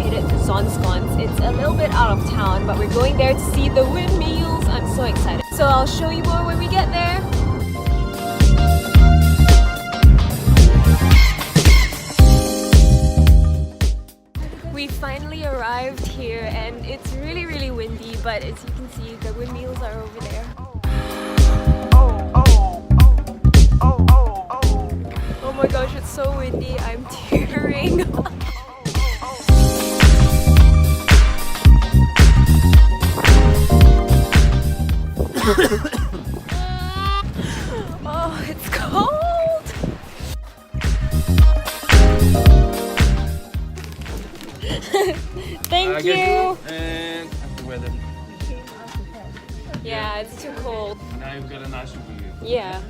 headed to Zaanse Schans. It's a little bit out of town, but we're going there to see the windmills. I'm so excited. So I'll show you more when we get there. We finally arrived here and it's really windy, but as you can see, the windmills are over there. Oh my gosh, it's so windy, I'm tearing. Oh, it's cold! Thank you! And after weather. Yeah, it's too cold. Now you've got a nice view. Yeah.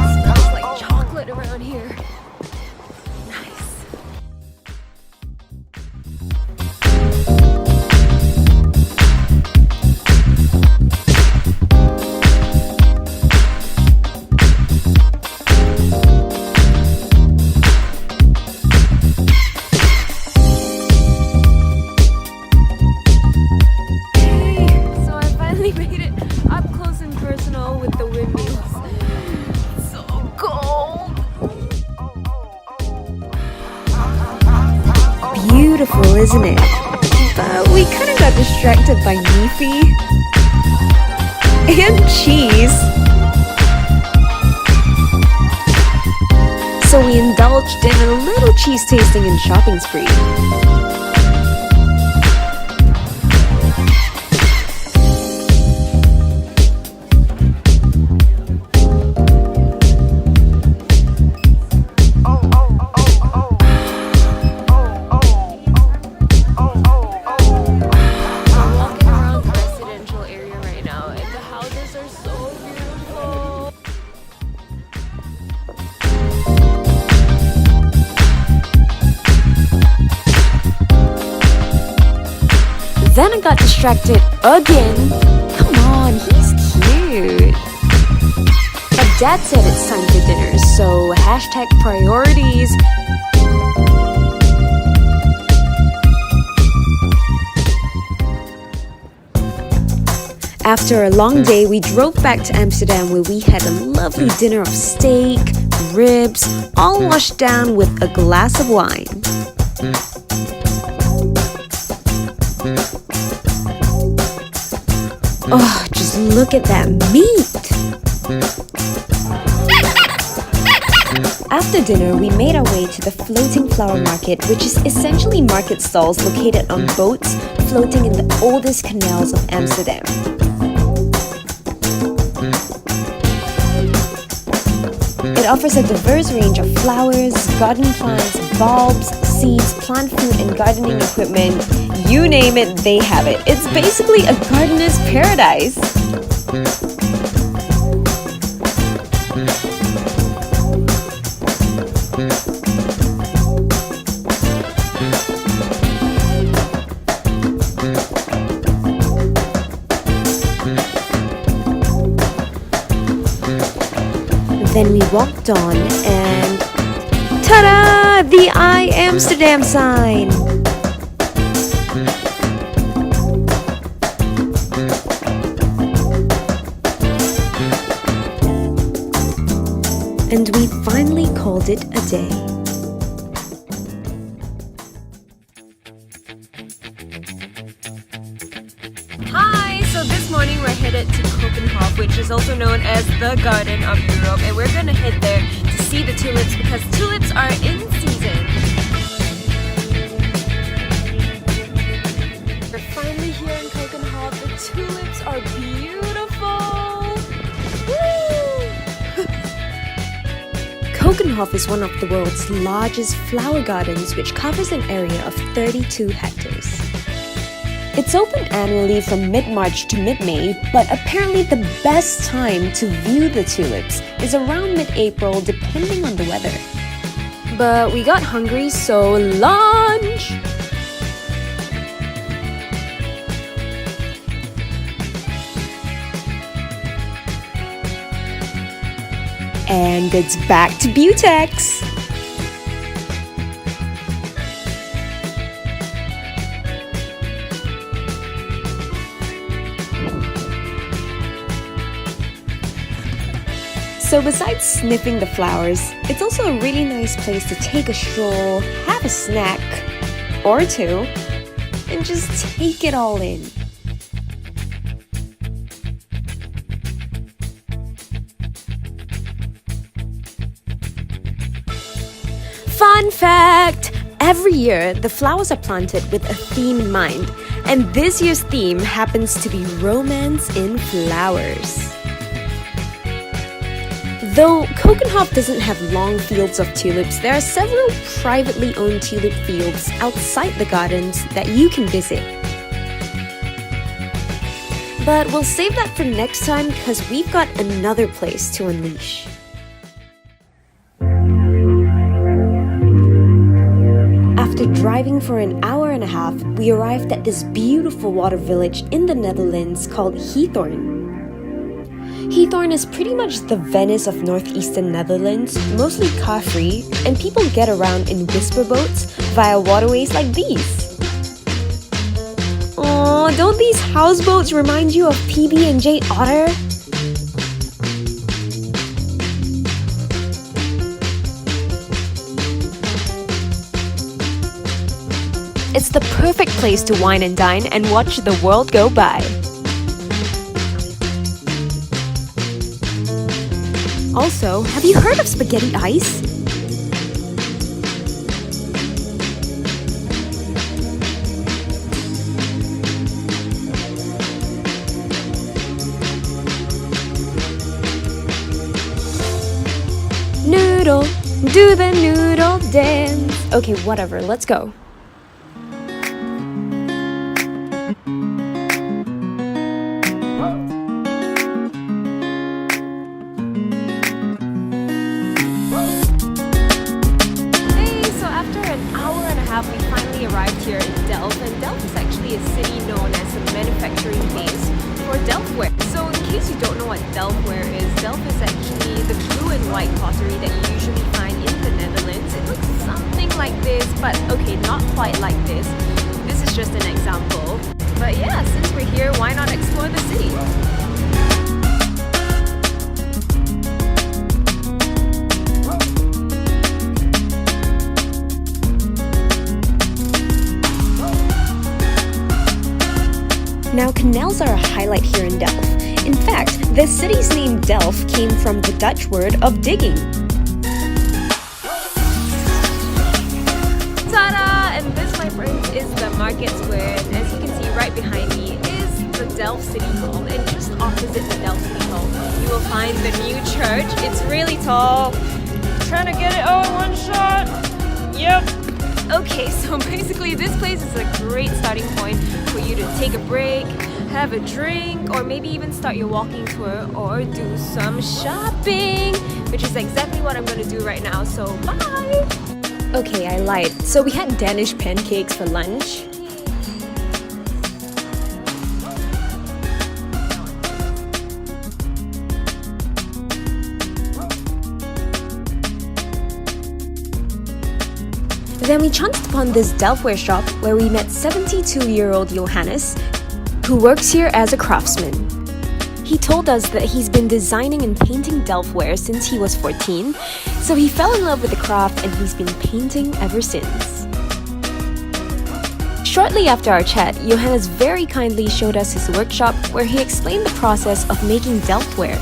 Smells like chocolate around here. Nice. Made it up close and personal with the windmills. So cold. Beautiful, isn't it? But we kind of got distracted by Neefy and cheese. So we indulged in a little cheese tasting and shopping spree. Then I got distracted again. Come on, he's cute. But Dad said it's time for dinner, so hashtag priorities. After a long day, we drove back to Amsterdam where we had a lovely dinner of steak, ribs, all washed down with a glass of wine. Oh, just look at that meat! After dinner, we made our way to the floating flower market, which is essentially market stalls located on boats floating in the oldest canals of Amsterdam. It offers a diverse range of flowers, garden plants, bulbs, seeds, plant food, and gardening equipment. You name it, they have it. It's basically a gardener's paradise. Then we walked on and ta-da! The I Amsterdam sign! And we finally called it a day. Hi! So this morning we're headed to Keukenhof, which is also known as the Garden of Europe, and we're gonna head there to see the tulips because tulips are in season. We're finally here in Keukenhof. The tulips are beautiful! Woo! Keukenhof is one of the world's largest flower gardens, which covers an area of 32 hectares. It's open annually from mid-March to mid-May, but apparently the best time to view the tulips is around mid-April, depending on the weather. But we got hungry, so lunch! And it's back to Butex! So besides sniffing the flowers, it's also a really nice place to take a stroll, have a snack or two, and just take it all in. Fun fact! Every year, the flowers are planted with a theme in mind, and this year's theme happens to be romance in flowers. Though Keukenhof doesn't have long fields of tulips, there are several privately owned tulip fields outside the gardens that you can visit. But we'll save that for next time because we've got another place to unleash. After driving for an hour and a half, we arrived at this beautiful water village in the Netherlands called Giethoorn. Giethoorn is pretty much the Venice of northeastern Netherlands, mostly car-free, and people get around in whisper boats via waterways like these. Aww, don't these houseboats remind you of PB&J Otter? It's the perfect place to wine and dine and watch the world go by. Also, have you heard of spaghetti ice? Noodle, do the noodle dance. Okay, whatever, let's go. We finally arrived here in Delft, and Delft is actually a city known as the manufacturing base for Delftware. So in case you don't know what Delftware is, Delft is actually the blue and white pottery that you usually find in the Netherlands. It looks something like this, but okay, not quite like this. This is just an example. But yeah, since we're here, why not explore the city? Now, canals are a highlight here in Delft. In fact, the city's name Delft came from the Dutch word of digging. Ta-da! And this, my friends, is the market square. And as you can see right behind me is the Delft City Hall. And just opposite the Delft City Hall, you will find the new church. It's really tall. Trying to get it all in one shot. Yep. Okay, so basically this place is a great starting point for you to take a break, have a drink, or maybe even start your walking tour or do some shopping, which is exactly what I'm going to do right now, so bye! Okay, I lied. So we had Danish pancakes for lunch. Then we chanced upon this Delftware shop where we met 72-year-old Johannes, who works here as a craftsman. He told us that he's been designing and painting Delftware since he was 14, so he fell in love with the craft and he's been painting ever since. Shortly after our chat, Johannes very kindly showed us his workshop where he explained the process of making Delftware.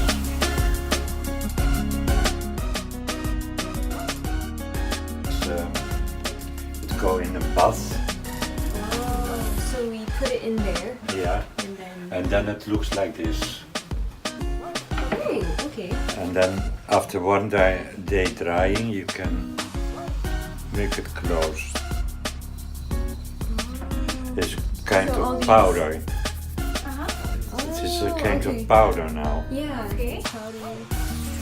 Go in a bath. Oh, so we put it in there. Yeah. And then it looks like this. Okay. And then after one day drying, you can make it close. It's kind of powder. It is a kind of powder now. Yeah. Okay.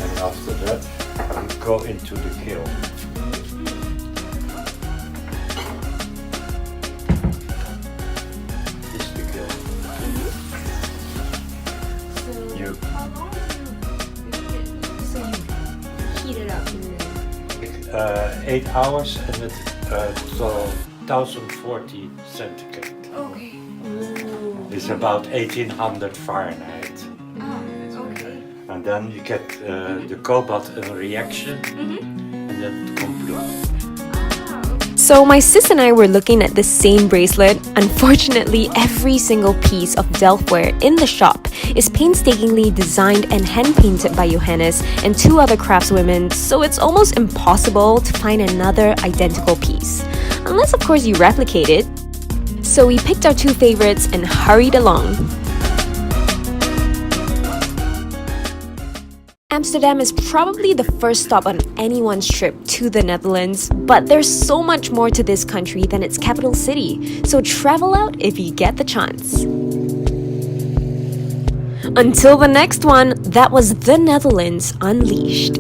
And after that, you go into the kiln. 8 hours and it to 1040 centigrade. Okay. It's about 1800 Fahrenheit. Okay. And then you get the cobalt in reaction and then it comes blue. So my sis and I were looking at the same bracelet. Unfortunately, every single piece of Delftware in the shop is painstakingly designed and hand-painted by Johannes and 2 other craftswomen, so it's almost impossible to find another identical piece. Unless, of course, you replicate it. So we picked our 2 favorites and hurried along. Amsterdam is probably the first stop on anyone's trip to the Netherlands, but there's so much more to this country than its capital city, so travel out if you get the chance. Until the next one, that was the Netherlands Unleashed.